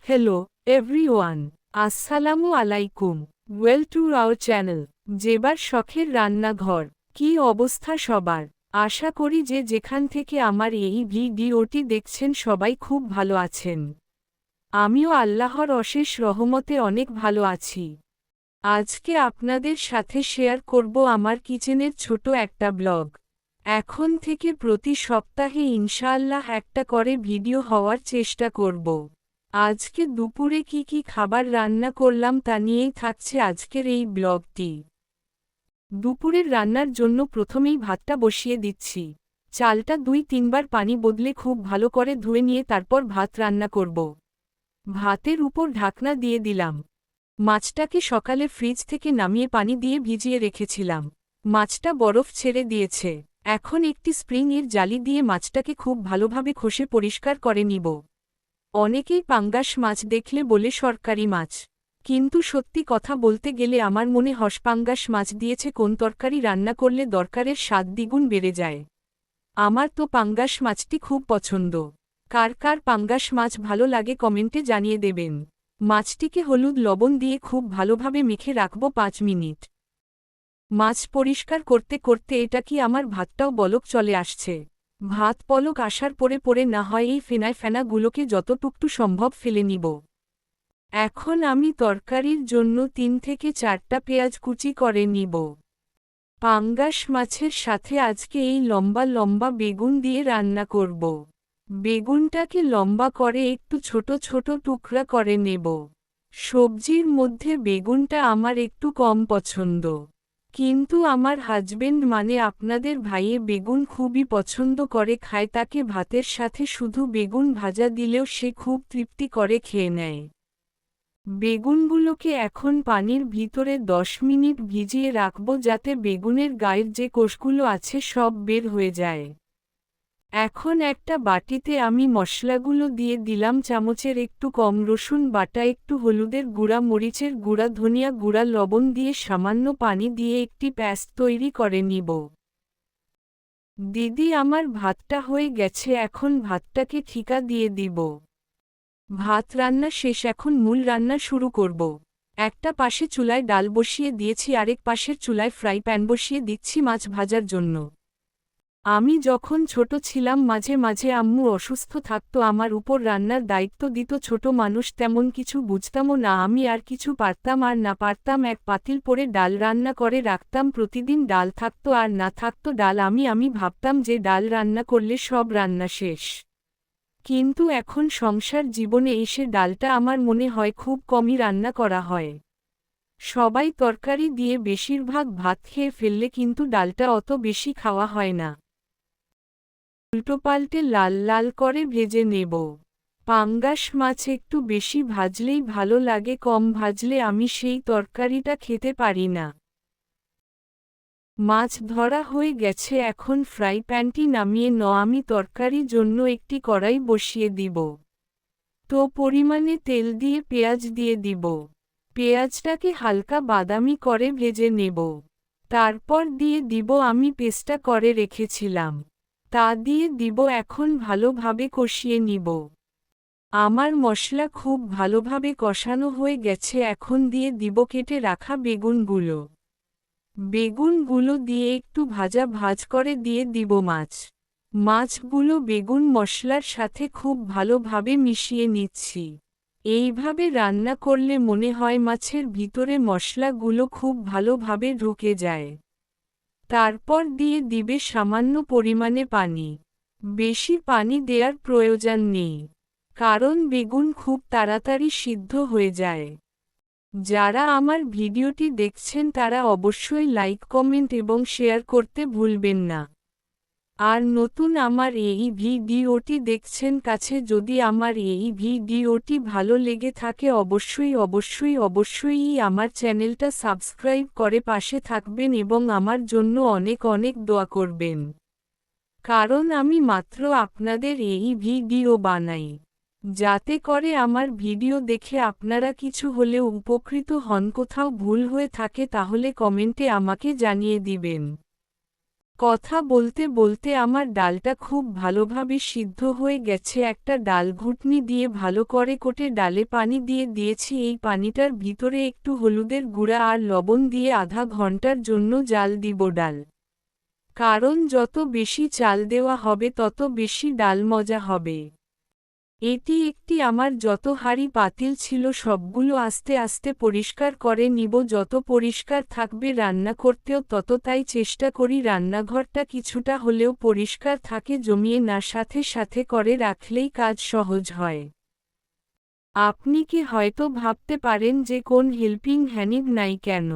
Hello, everyone. আসসালামু আলাইকুম. ওয়েল টু আওয়ার চ্যানেল. জেবার শখের রান্নাঘর. কি অবস্থা সবার? আশা করি যে যেখান থেকে আমার এই ভিডিওটি দেখছেন সবাই খুব ভালো আছেন। আমিও আল্লাহর অশেষ রহমতে অনেক ভালো আছি। আজকে আপনাদের সাথে শেয়ার করব আমার কিচেনের ছোট একটা ব্লগ। এখন থেকে প্রতি সপ্তাহে ইনশাআল্লাহ একটা করে ভিডিও হওয়ার চেষ্টা করব। আজকে দুপুরে কি খাবার রান্না করলাম তা নিয়েই থাকছে আজকের এই ব্লগটি। দুপুরের রান্নার জন্য প্রথমেই ভাতটা বসিয়ে দিচ্ছি। চালটা 2-3 বার পানি বদলে খুব ভালো করে ধুয়ে নিয়ে তারপর ভাত রান্না করব। ভাতের উপর ঢাকনা দিয়ে দিলাম। মাছটাকে সকালে ফ্রিজ থেকে নামিয়ে পানি দিয়ে ভিজিয়ে রেখেছিলাম। মাছটা বরফ ছেড়ে দিয়েছে। এখন একটি স্প্রিং এর জালি দিয়ে মাছটাকে খুব ভালোভাবে ঘষে পরিষ্কার করে নিব। অনেকেই পাঙ্গাস মাছ দেখলে বলে সরকারি মাছ, কিন্তু সত্যি কথা বলতে গেলে আমার মনে হয় পাঙ্গাস মাছ দিয়েছে কোন তরকারি রান্না করলে দরকারের স্বাদ দ্বিগুণ বেড়ে যায়। আমার তো পাঙ্গাস মাছটি খুব পছন্দ। কার কার পাঙ্গাস মাছ ভালো লাগে কমেন্টে জানিয়ে দেবেন। মাছটিকে হলুদ লবণ দিয়ে খুব ভালোভাবে মেখে রাখব 5 মিনিট। মাছ পরিষ্কার করতে করতে এটা কি আমার ভাতটাও বলক চলে আসছে। ভাত পলক আসার পরে না হয় এই ফেনাগুলোকে যতটুকু সম্ভব ফেলে নিব। এখন আমি তরকারির জন্য 3 থেকে 4টা পেঁয়াজ কুচি করে নিব। পাঙ্গাস মাছের সাথে আজকে এই লম্বা লম্বা বেগুন দিয়ে রান্না করব। বেগুনটাকে লম্বা করে একটু ছোট ছোট টুকরা করে নেব। সবজির মধ্যে বেগুনটা আমার একটু কম পছন্দ, কিন্তু আমার হাজবেন্ড মানে আপনাদের ভাইয়ে বেগুন খুবই পছন্দ করে খায়, তাকে ভাতের সাথে শুধু বেগুন ভাজা দিলেও সে খুব তৃপ্তি করে খেয়ে নেয়। বেগুনগুলোকে এখন পানির ভিতরে 10 মিনিট ভিজিয়ে রাখব যাতে বেগুনের গায়ের যে কোষগুলো আছে সব বের হয়ে যায়। এখন একটা বাটিতে আমি মশলাগুলো দিয়ে দিলাম। চামচের একটু কম রসুন বাটা, একটু হলুদের গুঁড়া, মরিচের গুঁড়া, ধনিয়া গুঁড়া, লবণ দিয়ে সামান্য পানি দিয়ে একটি পেস্ট তৈরি করে নিব। দিদি আমার ভাতটা হয়ে গেছে, এখন ভাতটাকে ঠিকা দিয়ে দিব। ভাত রান্না শেষ, এখন মূল রান্না শুরু করব। একটা পাশে চুলায় ডাল বসিয়ে দিয়েছি, আরেক পাশের চুলায় ফ্রাই প্যান বসিয়ে দিচ্ছি মাছ ভাজার জন্য। আমি যখন ছোট ছিলাম মাঝে মাঝে আম্মু অসুস্থ থাকতো, আমার উপর রান্নার দায়িত্ব দিত। ছোট মানুষ তেমন কিছু বুঝতামও না, আমি আর কিছু পারতাম আর না পারতাম এক পাতিল পরে ডাল রান্না করে রাখতাম। প্রতিদিন ডাল থাকতো আর না থাকতো ডাল, আমি ভাবতাম যে ডাল রান্না করলে সব রান্না শেষ। কিন্তু এখন সংসার জীবনে এসে ডালটা আমার মনে হয় খুব কমই রান্না করা হয়। সবাই তরকারি দিয়ে বেশিরভাগ ভাত খেয়ে ফেললে কিন্তু ডালটা অত বেশি খাওয়া হয় না। উল্টোপাল্টে লাল লাল করে ভেজে নেব। পাঙ্গাস মাছ একটু বেশি ভাজলেই ভালো লাগে, কম ভাজলে আমি সেই তরকারিটা খেতে পারি না। মাছ ধরা হয়ে গেছে, এখন ফ্রাই প্যানটি নামিয়ে আমি তরকারির জন্য একটি কড়াই বসিয়ে দিব। তো পরিমাণে তেল দিয়ে পেঁয়াজ দিয়ে দিব। পেঁয়াজটাকে হালকা বাদামি করে ভেজে নেব। তারপর দিয়ে দিব আমি পেস্টটা করে রেখেছিলাম, তা দিয়ে দিব। এখন ভালোভাবে কষিয়ে নিব। আমার মশলা খুব ভালোভাবে কষানো হয়ে গেছে, এখন দিয়ে দিব কেটে রাখা বেগুনগুলো। বেগুনগুলো দিয়ে একটু ভাজ করে দিয়ে দিব মাছ। মাছগুলো বেগুন মশলার সাথে খুব ভালোভাবে মিশিয়ে নিচ্ছি। এইভাবে রান্না করলে মনে হয় মাছের ভিতরে মশলাগুলো খুব ভালোভাবে ঢুকে যায়। তারপর দিয়ে দিবে সামান্য পরিমাণে পানি। বেশি পানি দেওয়ার প্রয়োজন নেই, কারণ বেগুন খুব তাড়াতাড়ি সিদ্ধ হয়ে যায়। যারা আমার ভিডিওটি দেখছেন তারা অবশ্যই লাইক, কমেন্ট এবং শেয়ার করতে ভুলবেন না। আর নতুন আমার এই ভিডিওটি দেখছেন কাছে, যদি আমার এই ভিডিওটি ভালো লেগে থাকে অবশ্যই আমার চ্যানেলটা সাবস্ক্রাইব করে পাশে থাকবেন এবং আমার জন্য অনেক অনেক দোয়া করবেন। কারণ আমি মাত্র আপনাদের এই ভিডিও বানাই যাতে করে আমার ভিডিও দেখে আপনারা কিছু হলেও উপকৃত হন। কোথাও ভুল হয়ে থাকে তাহলে কমেন্টে আমাকে জানিয়ে দিবেন। কথা বলতে বলতে আমার ডালটা খুব ভালোভাবে সিদ্ধ হয়ে গেছে। একটা ডাল ঘুটনি দিয়ে ভালো করে কোটে ডালে পানি দিয়ে দিয়েছি। এই পানিটার ভিতরে একটু হলুদের গুঁড়া আর লবণ দিয়ে আধা ঘন্টার জন্য জাল দিব ডাল। কারণ যত বেশি চাল দেওয়া হবে তত বেশি ডাল মজা হবে। এটি একটি আমার যত হাঁড়ি পাতিল ছিল সবগুলো আস্তে আস্তে পরিষ্কার করে নিব। যত পরিষ্কার থাকবে রান্না করতেও তত তাই চেষ্টা করি রান্নাঘরটা কিছুটা হলেও পরিষ্কার থাকে, জমিয়ে না সাথে সাথে করে রাখলেই কাজ সহজ হয়। আপনি কি হয়তো ভাবতে পারেন যে কোন হেল্পিং হ্যান্ড নাই কেন?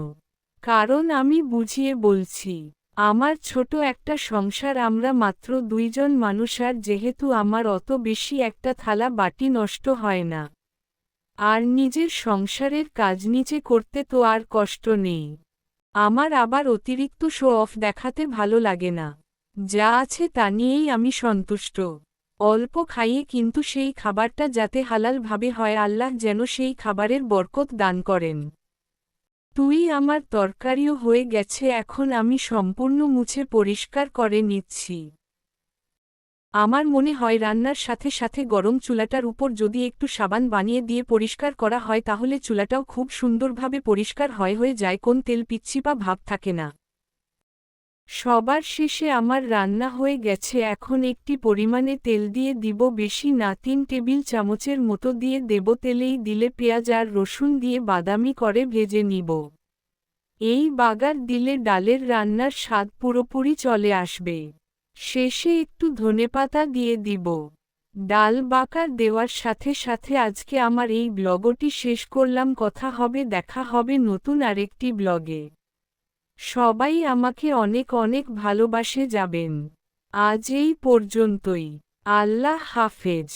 কারণ আমি বুঝিয়ে বলছি। আমার ছোট একটা সংসার, আমরা মাত্র 2 জন মানুষ, আর যেহেতু আমার অত বেশি একটা থালা বাটি নষ্ট হয় না। আর নিজের সংসারের কাজ নিচে করতে তো আর কষ্ট নেই। আমার আবার অতিরিক্ত শো অফ দেখাতে ভালো লাগে না। যা আছে তা নিয়েই আমি সন্তুষ্ট। অল্প খাইয়ে কিন্তু সেই খাবারটা যাতে হালালভাবে হয়, আল্লাহ যেন সেই খাবারের বরকত দান করেন। তুই আমার তরকারিও হয়ে গেছে, এখন আমি সম্পূর্ণ মুছে পরিষ্কার করে নিচ্ছি। আমার মনে হয় রান্নার সাথে সাথে গরম চুলাটার উপর যদি একটু সাবান বানিয়ে দিয়ে পরিষ্কার করা হয় তাহলে চুলাটাও খুব সুন্দরভাবে পরিষ্কার হয়ে যায়, কোন তেল পিচ্ছিপা ভাব থাকে না। সবার শেষে আমার রান্না হয়ে গেছে, এখন একটি পরিমাণে তেল দিয়ে দিব, বেশি না, 3 টেবিল চামচের মতো দিয়ে দেব। তেলেই দিলে পেঁয়াজ আর রসুন দিয়ে বাদামি করে ভেজে নিব। এই বাগার দিলে ডালের রান্নার স্বাদ পুরোপুরি চলে আসবে। শেষে একটু ধনেপাতা দিয়ে দিব। ডাল বাগার দেওয়ার সাথে সাথে আজকে আমার এই ব্লগটি শেষ করলাম। কথা হবে, দেখা হবে নতুন আরেকটি ব্লগে। সবাই আমাকে অনেক অনেক ভালোবাসে যাবেন। আজ এই পর্যন্তই। আল্লাহ হাফেজ।